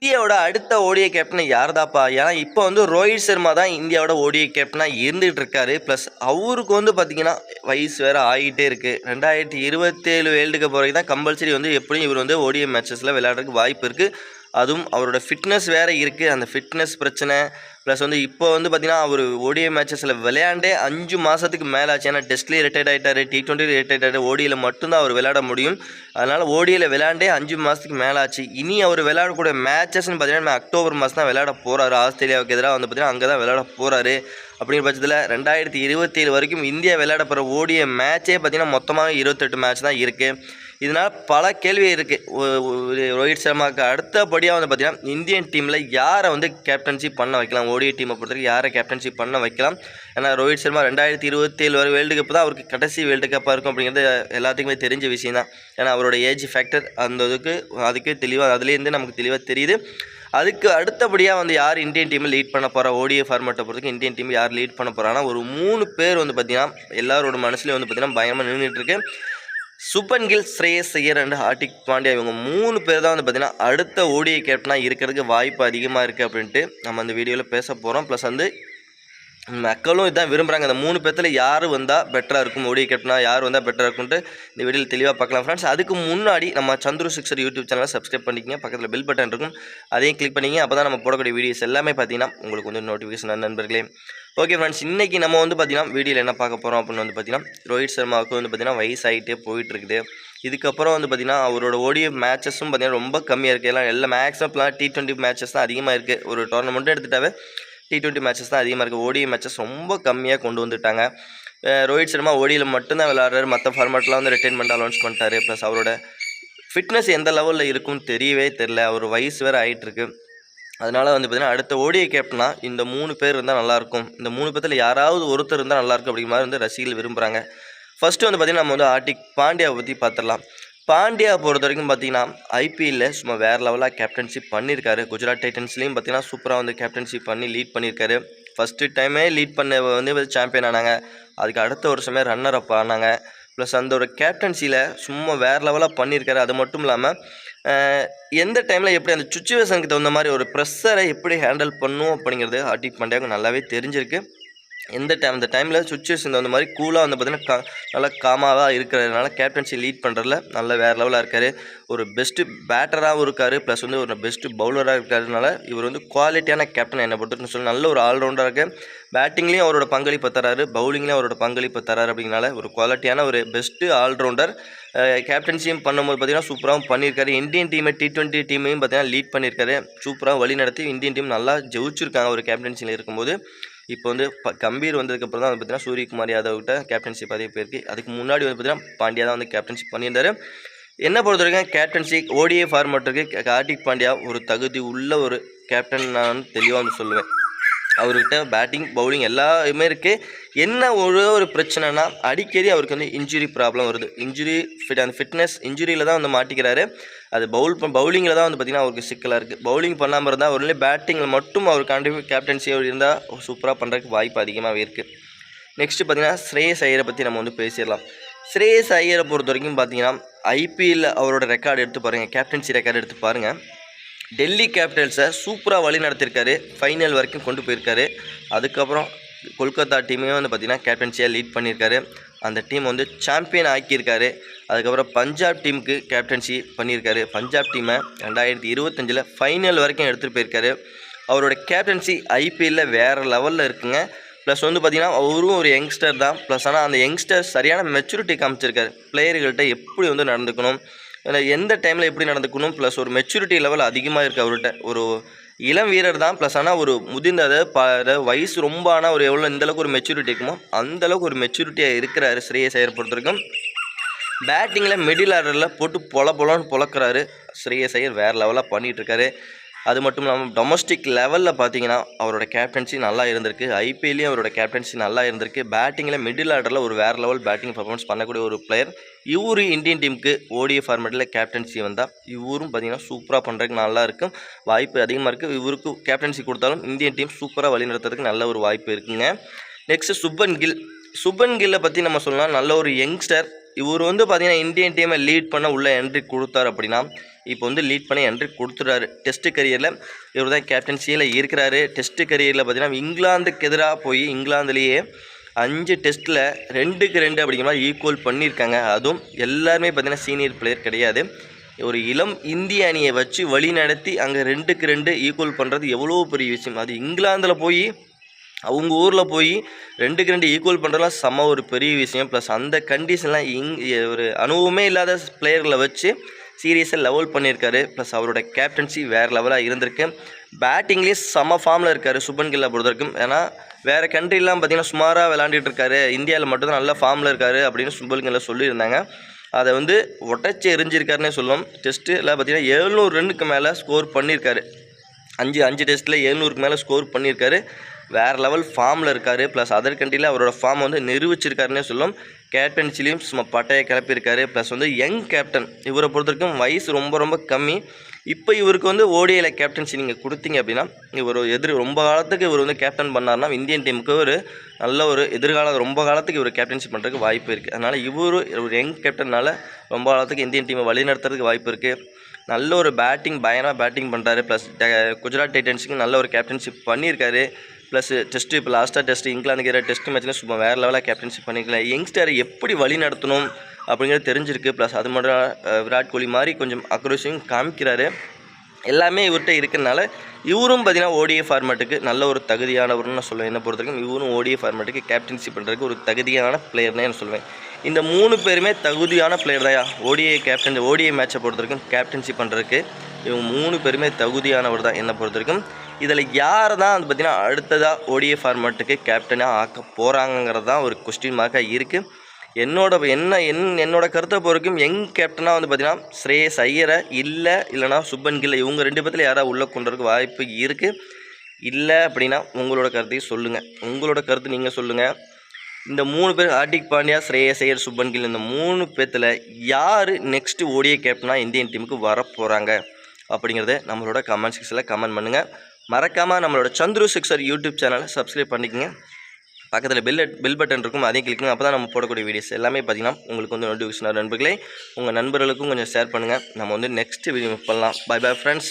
இந்தியாவோட அடுத்த ODI captain யார்தாப்பா? ஏன்னா இப்போ வந்து ரோஹித் சர்மா தான் இந்தியாவோட ஓடிஐ கேப்டனாக இருந்துகிட்டு இருக்காரு. ப்ளஸ் அவருக்கு வந்து பார்த்தீங்கன்னா வயசு வேறு ஆகிட்டே இருக்குது. 2027 வேர்ல்டு கப் வரைக்கும் தான் கம்பல்சரி வந்து எப்படியும் இவர் வந்து ஓடிஐ மேட்சஸில் விளையாடுறதுக்கு வாய்ப்பு இருக்குது. அதுவும் அவரோட ஃபிட்னஸ் வேறு இருக்குது. அந்த ஃபிட்னஸ் பிரச்சனை ப்ளஸ் வந்து இப்போ வந்து பார்த்திங்கன்னா அவர் ஓடிஐ மேட்சஸில் விளையாண்டே 5 மாதத்துக்கு மேலே ஆச்சு. ஏன்னா டெஸ்ட்லேயே ரிட்டையர்ட் ஆகிட்டார், T20 ரிட்டையர்ட் ஆகிட்டார், ஓடியில் மட்டும்தான் அவர் விளையாட முடியும். அதனால் ஓடியில் விளையாண்டே 5 மாதத்துக்கு மேலே ஆச்சு. இனி அவர் விளையாடக்கூடிய மேட்சஸ்ன்னு பார்த்தீங்கன்னா அக்டோபர் மாதம் தான் விளையாட போகிறாரு. ஆஸ்திரேலியாவுக்கு எதிராக வந்து பார்த்திங்கன்னா அங்கே தான் விளையாட போகிறாரு. அப்படிங்கிற பட்சத்தில் 2027 வரைக்கும் இந்தியா விளையாட போகிற ஓடிஐ மேட்சே பார்த்திங்கன்னா மொத்தமாக 28 மேட்ச் தான் இருக்குது. இதனால் பல கேள்வி இருக்குது. ரோஹித் சர்மாவுக்கு அடுத்தபடியாக வந்து பார்த்திங்கன்னா இந்தியன் டீமில் யாரை வந்து கேப்டன்ஷிப் பண்ண வைக்கலாம், ஓடிஐ டீமை பொறுத்தவரைக்கும் யாரை கேப்டன்ஷிப் பண்ண வைக்கலாம். ஏன்னா ரோஹித் சர்மா 2027 வரை வேர்ல்டு கப் தான் அவருக்கு கடைசி வேர்ல்டு கப்பாக இருக்கும் அப்படிங்கிறது எல்லாத்துக்குமே தெரிஞ்ச விஷயம் தான். ஏன்னா அவரோட ஏஜ் ஃபேக்டர் அந்த அதுக்கு தெளிவாக அதுலேருந்து நமக்கு தெளிவாக தெரியுது. அதுக்கு அடுத்தபடியாக வந்து யார் இந்தியன் டீமை லீட் பண்ண போகிறா, ஓடிஐ ஃபார்மேட்டை பொறுத்தவரைக்கும் இந்தியன் டீம் யார் லீட் பண்ண போகிறாங்கன்னா ஒரு 3 பேர் வந்து பார்த்திங்கன்னா எல்லாரோட மனசுலேயும் வந்து பார்த்திங்கன்னா பயங்கரமாக நின்றுட்டுருக்கு. சுப்மன் கில், ஸ்ரேயஸ் ஐயர் அண்ட் ஹார்திக் பாண்டியா இவங்க 3 பேர் தான் வந்து பார்த்திங்கன்னா அடுத்த ஓடிஐ கேப்டனாக இருக்கிறதுக்கு வாய்ப்பு அதிகமாக இருக்குது அப்படின்ட்டு நம்ம அந்த வீடியோவில் பேச போகிறோம். ப்ளஸ் வந்து மக்களும் இதான் விரும்புகிறாங்க. அந்த 3 பேர்த்தில் யார் வந்தால் பெட்டராக இருக்கும், ஓடிஐ கேப்டனாக யார் வந்தால் பெட்டராக இருக்கும்ட்டு இந்த வீடியோவில் தெளிவாக பார்க்கலாம் ஃப்ரெண்ட்ஸ். அதுக்கு முன்னாடி நம்ம சந்துரு சிக்ஸர் யூடியூப் சேனலை சப்ஸ்கிரைப் பண்ணிக்கிங்க. பக்கத்தில் பெல் பட்டன் இருக்கும், அதையும் கிளிக் பண்ணிங்க. அப்போ தான் நம்ம போடக்கூடிய வீடியோஸ் எல்லாமே பார்த்தீங்கன்னா உங்களுக்கு வந்து நோட்டிஃபிகேஷன் நண்பர்களே. ஓகே ஃப்ரெண்ட்ஸ், இன்றைக்கி நம்ம வந்து பார்த்திங்கன்னா வீடியோவில் என்ன பார்க்க போகிறோம் அப்படின்னு வந்து பார்த்திங்கன்னா ரோஹித் சர்மாவுக்கு வந்து பார்த்திங்கன்னா வயசாகிட்டே போயிட்டுருக்குது. இதுக்கப்புறம் வந்து பார்த்திங்கன்னா அவரோட ஓடிஐ மேட்சஸும் பார்த்திங்கன்னா ரொம்ப கம்மியாக இருக்குது. எல்லா மேக்ஸிமம் T20 மேட்சஸ் தான் அதிகமாக இருக்குது. ஒரு டோர்னமெண்ட்டும் எடுத்துகிட்டாவே T20 மேட்சஸ் தான் அதிகமாக இருக்குது. ஓடிஐ மேட்சஸ் ரொம்ப கம்மியாக கொண்டு வந்துட்டாங்க. ரோஹித் சர்மா ஓடியில் மட்டும்தான் விளையாடுறாரு, மற்ற ஃபார்மேட்லாம் வந்து ரிட்டைர்மெண்ட் அனௌன்ஸ் பண்ணிட்டாரு. ப்ளஸ் அவரோட ஃபிட்னஸ் எந்த லெவலில் இருக்குன்னு தெரியவே தெரில. அவர் வயசு வேறு ஆகிட்டுருக்கு. அதனால் வந்து பார்த்திங்கன்னா அடுத்த ஓடிஐ கேப்டனாக இந்த 3 பேர் இருந்தால் நல்லாயிருக்கும், இந்த 3 பேர்த்தில் யாராவது ஒருத்தர் இருந்தால் நல்லாயிருக்கும் அப்படிங்கிற மாதிரி வந்து ரசிகர்கள் விரும்புகிறாங்க. ஃபஸ்ட்டு வந்து பார்த்திங்கன்னா நம்ம வந்து ஹார்திக் பாண்டியாவை பற்றி பார்த்துடலாம். பாண்டியா பொறுத்த வரைக்கும் பார்த்திங்கன்னா ஐபிஎல்லில் சும்மா வேறு லெவலாக கேப்டன்ஷிப் பண்ணியிருக்காரு. குஜராத் டைட்டன்ஸ்லேயும் பார்த்திங்கன்னா சூப்பராக வந்து கேப்டன்ஷிப் பண்ணி லீட் பண்ணியிருக்காரு. ஃபஸ்ட்டு டைமே லீட் பண்ண வந்து சாம்பியன் ஆனாங்க. அதுக்கு அடுத்த வருஷமே ரன்னர் அப் ஆனாங்க. ப்ளஸ் அந்த ஒரு கேப்டன்சியில் சும்மா வேறு லெவலாக பண்ணியிருக்காரு. அது மட்டும் இல்லாமல் எந்த டைமில் எப்படி அந்த சுச்சுவேஷனுக்கு தகுந்த மாதிரி ஒரு ப்ரெஷரை எப்படி ஹேண்டில் பண்ணும் அப்படிங்கிறது ஹார்திக் பாண்டியாவுக்கு நல்லாவே தெரிஞ்சிருக்கு. அந்த டைமில் சுச்சுவேஷன் தகுந்த மாதிரி கூலாக வந்து பார்த்திங்கன்னா நல்லா காமாக இருக்கிறதுனால கேப்டன்சி லீட் பண்ணுறதுல நல்ல வேறு லெவலாக இருக்கார். ஒரு பெஸ்ட்டு பேட்டராகவும் இருக்கார், ப்ளஸ் வந்து ஒரு பெஸ்ட்டு பவுலராக இருக்கிறதுனால இவர் வந்து குவாலிட்டியான கேப்டன் என்னை பொறுத்தவரைக்கும் சொல்லி நல்ல ஒரு ஆல்ரவுண்டராக இருக்குது. பேட்டிங்லேயும் அவரோட பங்களிப்பு தராரு, பவுலிங்லேயும் அவரோட பங்களிப்பு தராரு. அப்படிங்கிறனால ஒரு குவாலிட்டியான ஒரு பெஸ்ட்டு ஆல்ரவுண்டர். கேப்டன்சியும் பண்ணும்போது பார்த்திங்கன்னா சூப்பராகவும் பண்ணியிருக்காரு. இந்தியன் டீமை T20 டீமையும் பார்த்திங்கன்னா லீட் பண்ணியிருக்காரு. சூப்பராக வழி நடத்தி இந்தியன் டீம் நல்லா ஜெயிச்சிருக்காங்க ஒரு கேப்டன்சியில் இருக்கும்போது. இப்போ வந்து கம்பீர் வந்ததுக்கப்புறம் தான் வந்து பார்த்திங்கன்னா சூரியகுமார் யாதவ்கிட்ட கேப்டன்ஷிப் பதவி போயிருக்கு. அதுக்கு முன்னாடி வந்து பார்த்திங்கன்னா பாண்டியா தான் வந்து கேப்டன்ஷிப் பண்ணியிருந்தார். என்ன பொறுத்த வரைக்கும் கேப்டன்சி ஓடிஐ ஃபார்மேட்டுக்கு ஹார்திக் பாண்டியா ஒரு தகுதி உள்ள ஒரு கேப்டன் நான் தெளிவாக வந்து சொல்லுவேன். அவர்கிட்ட பேட்டிங் பவுலிங் எல்லாமே இருக்குது. என்ன ஒரு பிரச்சனைனா அடிக்கடி அவருக்கு வந்து இன்ஜுரி ப்ராப்ளம் வருது. அந்த ஃபிட்னஸ் இன்ஜுரியில் தான் வந்து மாட்டிக்கிறாரு. அது பவுலிங்கில் தான் வந்து பார்த்திங்கன்னா அவருக்கு சிக்கலாக இருக்குது. பவுலிங் பண்ணாமல் இருந்தால் ஒரு பேட்டிங்கில் மட்டும் அவர் கேப்டன்சி இருந்தால் சூப்பராக பண்ணுறதுக்கு வாய்ப்பு அதிகமாகவே இருக்குது. நெக்ஸ்ட்டு பார்த்திங்கன்னா ஸ்ரேயஸ் ஐயரை பற்றி நம்ம வந்து பேசிடலாம். ஸ்ரேயஸ் ஐயரை பொறுத்த வரைக்கும் பார்த்திங்கன்னா ஐபிஎல்லில் அவரோட ரெக்கார்டு எடுத்து பாருங்கள், கேப்டன்சி ரெக்கார்டு எடுத்து பாருங்கள். டெல்லி கேபிட்டல்ஸை சூப்பராக வழி நடத்திருக்காரு, ஃபைனல் வரைக்கும் கொண்டு போயிருக்காரு. அதுக்கப்புறம் கொல்கத்தா டீமையும் வந்து பார்த்திங்கன்னா கேப்டன்சியாக லீட் பண்ணியிருக்காரு. அந்த டீம் வந்து சாம்பியன் ஆக்கியிருக்காரு. அதுக்கப்புறம் பஞ்சாப் டீமுக்கு கேப்டன்சி பண்ணியிருக்காரு. பஞ்சாப் டீமை 2025 ஃபைனல் வரைக்கும் எடுத்துகிட்டு போயிருக்காரு. அவரோட கேப்டன்சி ஐபிஎல்லில் வேறு லெவலில் இருக்குங்க. ப்ளஸ் வந்து பார்த்திங்கன்னா அவரும் ஒரு யங்ஸ்டர் தான். ப்ளஸ் ஆனால் அந்த யங்ஸ்டர் சரியான மெச்சூரிட்டி காமிச்சிருக்காரு. பிளேயர்கள்ட்ட எப்படி வந்து நடந்துக்கணும், எந்த டைமில் எப்படி நடந்துக்கணும், ப்ளஸ் ஒரு மெச்சூரிட்டி லெவல் அதிகமாக இருக்குது அவர்கிட்ட. ஒரு இளம் வீரர் தான், ப்ளஸ் ஆனால் ஒரு முதிர்ந்த வயசு ரொம்ப ஆனால் ஒரு எவ்வளோ இந்தளவுக்கு ஒரு மெச்சூரிட்டி இருக்குமோ அந்தளவுக்கு ஒரு மெச்சூரிட்டியாக இருக்கிறாரு ஸ்ரேயஸ் ஐயர் பொறுத்த வரைக்கும். பேட்டிங்கில் மிடில் ஆர்டரில் போட்டு பொலன்னு பொழக்கிறாரு. ஸ்ரேயஸ் ஐயர் வேறு லெவலாக பண்ணிகிட்ருக்காரு. அது மட்டும் இல்லாமல் டொமஸ்டிக் லெவலில் பார்த்தீங்கன்னா அவரோட கேப்டன்சி நல்லா இருந்திருக்கு. ஐபிஎல்லையும் அவரோட கேப்டன்சி நல்லா இருந்திருக்கு. பேட்டிங்கில் மிடில் ஆர்டரில் ஒரு வேறு லெவல் பேட்டிங் பர்ஃபார்மன்ஸ் பண்ணக்கூடிய ஒரு பிளேயர். இவரு இந்தியன் டீமுக்கு ஓடிஐ ஃபார்மேட்டில் கேப்டன்சி வந்தால் இவரும் பார்த்திங்கன்னா சூப்பராக பண்ணுறதுக்கு நல்லா இருக்கும், வாய்ப்பு அதிகமாக இருக்குது. இவருக்கு கேப்டன்சி கொடுத்தாலும் இந்தியன் டீம் சூப்பராக வழி நடத்துறதுக்கு நல்ல ஒரு வாய்ப்பு இருக்குங்க. நெக்ஸ்ட்டு சுப்மன் கில்லை பற்றி நம்ம சொல்லலாம். நல்ல ஒரு யங்ஸ்டர். இவர் வந்து பார்த்திங்கன்னா இந்தியன் டீமை லீட் பண்ண உள்ள என்ட்ரி கொடுத்தார் அப்படின்னா இப்போ வந்து லீட் பண்ணி என்ட்ரி கொடுத்துறாரு. டெஸ்ட் கரியரில் இவர் தான் கேப்டன்சியில் இருக்கிறாரு. டெஸ்ட் கரியரில் பார்த்தீங்கன்னா இங்கிலாந்துக்கு எதிராக போய் இங்கிலாந்துலேயே 5 டெஸ்ட்டில் 2-2 அப்படிங்கிற மாதிரி ஈக்குவல் பண்ணியிருக்காங்க. அதுவும் எல்லாருமே பார்த்தீங்கன்னா சீனியர் பிளேயர் கிடையாது. ஒரு இளம் இந்திய அணியை வச்சு வழி நடத்தி அங்கே 2-2 ஈக்குவல் பண்ணுறது எவ்வளோ பெரிய விஷயம். அது இங்கிலாந்தில் போய் அவங்க ஊரில் போய் 2-2 ஈக்குவல் பண்ணுறதுலாம் செம்ம ஒரு பெரிய விஷயம். ப்ளஸ் அந்த கண்டிஷன்லாம் ஒரு அனுபவமே இல்லாத பிளேயர்களை வச்சு சீரியஸாக லெவல் பண்ணியிருக்காரு. ப்ளஸ் அவரோட கேப்டன்சி வேறு லெவலாக இருந்திருக்கு. பேட்டிங்லேயே செம்ம ஃபார்மில் இருக்கார் சுப்மன் கில்லை பொறுத்த வரைக்கும். ஏன்னா வேறு கண்ட்ரிலாம் பார்த்திங்கன்னா சுமாராக விளாண்டுட்டு இருக்காரு, இந்தியாவில் மட்டும்தான் நல்ல ஃபார்மில் இருக்கார் அப்படின்னு சுப்மன் கில்லை சொல்லியிருந்தாங்க. அதை வந்து ஒட்டச்சி எரிஞ்சிருக்காருன்னே சொல்லுவோம். டெஸ்ட்டில் பார்த்திங்கன்னா 700 ரன்னுக்கு மேலே ஸ்கோர் பண்ணியிருக்காரு. 5 டெஸ்ட்டில் 700க்கு மேலே ஸ்கோர் பண்ணியிருக்காரு. வேறு லெவல் ஃபார்மில் இருக்கார். ப்ளஸ் அதர் கண்ட்ரியில் அவரோட ஃபார்ம் வந்து நிரூபிச்சிருக்காருன்னே சொல்லும். கேப்டன்சிலையும் சும்மா பட்டையை கிளப்பியிருக்காரு. ப்ளஸ் வந்து யங் கேப்டன், இவரை பொறுத்த வரைக்கும் வயசு ரொம்ப கம்மி. இப்போ இவருக்கு வந்து ஓடிஐயில் கேப்டன்சி நீங்கள் கொடுத்தீங்க அப்படின்னா இவர் ரொம்ப காலத்துக்கு இவர் வந்து கேப்டன் பண்ணார்னா இந்தியன் டீமுக்கு ஒரு நல்ல ஒரு ரொம்ப காலத்துக்கு இவர் கேப்டன்சி பண்ணுறதுக்கு வாய்ப்பு இருக்குது. அதனால் இவர் ஒரு யங் கேப்டனால் ரொம்ப காலத்துக்கு இந்தியன் டீமை வழி நடத்துறதுக்கு வாய்ப்பு இருக்குது. நல்ல ஒரு பயங்கரமாக பேட்டிங் பண்ணுறாரு. ப்ளஸ் குஜராத் டைட்டன்ஸுக்கு நல்ல ஒரு கேப்டன்ஷிப் பண்ணியிருக்காரு. ப்ளஸ் டெஸ்ட்டு இப்போ லாஸ்ட்டாக டெஸ்ட்டு இங்கிலாந்துக்கு எதிராக டெஸ்ட் மேட்ச்சில் சும்மா வேறு லெவலாக கேப்டன்ஷிப் பண்ணிக்கலாம். யங்ஸ்டரை எப்படி வழி நடத்தணும் அப்படிங்கிறது தெரிஞ்சிருக்கு. ப்ளஸ் அது மட்டும் விராட் கோலி மாதிரி கொஞ்சம் அக்ரோஷியும் காமிக்கிறாரு. எல்லாமே இவர்கிட்ட இருக்கிறனால இவரும் பார்த்திங்கன்னா ஓடிஐ ஃபார்மேட்டுக்கு நல்ல ஒரு தகுதியானவர்னு நான் சொல்லுவேன். என்ன பொறுத்த வரைக்கும் இவரும் ஓடிஐ ஃபார்மேட்டுக்கு கேப்டன்சி பண்ணுறதுக்கு ஒரு தகுதியான பிளேயர்னே நான் சொல்லுவேன். இந்த 3 பேருமே தகுதியான பிளேயர் தான். ஓடிஐ மேட்சை பொறுத்த வரைக்கும் கேப்டன்சி பண்ணுறதுக்கு இவங்க 3 பேருமே தகுதியானவர் தான் என்னை பொறுத்த வரைக்கும். இதில் யார் தான் வந்து பார்த்திங்கன்னா அடுத்ததாக ஓடிஐ ஃபார்மேட்டுக்கு கேப்டனாக ஆக்க போகிறாங்கிறது தான் ஒரு கொஸ்டின் மார்க்காக இருக்குது. என்னோட கருத்தை பொறுத்த வரைக்கும் யங் கேப்டனாக வந்து பார்த்திங்கன்னா ஸ்ரேயஸ் ஐயரை இல்லைனா சுப்மன் கில்லை இவங்க 2 பேர்த்தில் யாராவது உள்ளே கொண்டுறதுக்கு வாய்ப்பு இருக்குது. இல்லை அப்படின்னா உங்களோட கருத்தையும் சொல்லுங்கள். உங்களோட கருத்து நீங்கள் சொல்லுங்கள். இந்த 3 பேர் ஹார்திக் பாண்டியா, ஸ்ரேயஸ் ஐயர், சுப்மன் கில், இந்த 3 பேர்த்தில் யார் நெக்ஸ்ட்டு ஓடிஐ கேப்டனாக இந்தியன் டீமுக்கு வரப்போகிறாங்க அப்படிங்கிறத நம்மளோட கமெண்ட் செக்ஷனில் கமெண்ட் பண்ணுங்கள். மறக்காமல் நம்மளோட சந்துரு சிக்ஸர் யூடியூப் சேனலை சப்ஸ்கிரைப் பண்ணிக்கோங்க. பக்கத்தில் பெல் பட்டன் இருக்கும், அதையும் கிளிக் பண்ணுங்க. அப்போ தான் நம்ம போடக்கூடிய வீடியோஸ் எல்லாமே பார்த்திங்கன்னா உங்களுக்கு வந்து நோட்டிஃபிகேஷன் நண்பர்களே உங்கள் நண்பர்களுக்கும் கொஞ்சம் ஷேர் பண்ணுங்கள். நம்ம வந்து நெக்ஸ்ட் வீடியோ பண்ணலாம். Bye friends.